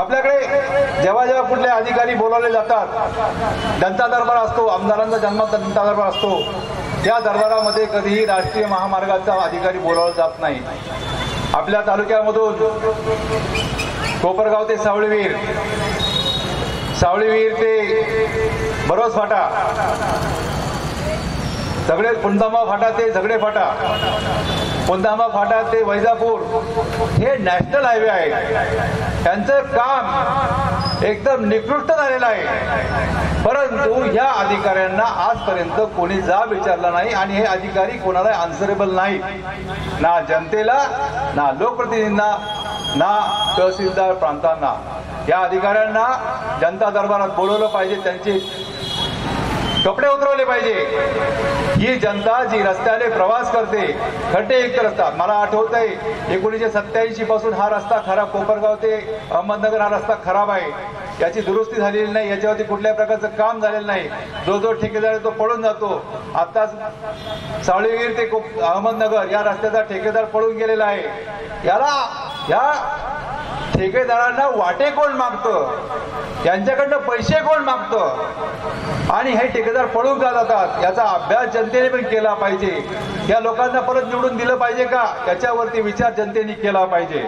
आपल्याकडे जेव्हा जेव्हा कुठले अधिकारी बोलावले जातात, जनता दरबार असतो, आमदारांचा जनता दरबार असतो, त्या दरबारामध्ये कधीही राष्ट्रीय महामार्गाचा अधिकारी बोलावला जात नाही. आपल्या तालुक्यामधून कोपरगाव ते सावळीवीर, सावळीवीर ते बरोस फाटा, सगळे पुंदामा फाटा ते झगडे फाटा, पुंदामा फाटा ते वैजापूर, हे नॅशनल हायवे आहे. त्यांचं काम एकदम निकृष्ट झालेलं आहे. परंतु या अधिकाऱ्यांना आजपर्यंत कोणी जाब विचारला नाही आणि हे अधिकारी कोणाला आन्सरेबल नाही, ना जनतेला, ना लोकप्रतिनिधींना, ना तहसीलदार प्रांतांना. या अधिकाऱ्यांना जनता दरबारात बोलवलं पाहिजे, त्यांचे कपडे उतरवले पाहिजे. ही जनता जी रस्त्याने प्रवास करते, खड्डे एकतर असतात. मला आठवत आहे 1987 पासून हा रस्ता खराब, कोपरगाव ते अहमदनगर हा रस्ता खराब आहे. याची दुरुस्ती झालेली नाही, याच्यावरती कुठल्याही प्रकारचं काम झालेलं नाही. जो ठेकेदार आहे तो पळून जातो. आताच सावळीवीर ते अहमदनगर या रस्त्याचा ठेकेदार पळून गेलेला आहे. या ठेकेदारांना वाटे कोण मागतं, यांच्याकडनं पैसे कोण मागतं आणि हे ठेकेदार पळून का जातात, याचा अभ्यास जनतेने पण केला पाहिजे. या लोकांना परत निवडून दिलं पाहिजे का, याच्यावरती विचार जनतेने केला पाहिजे.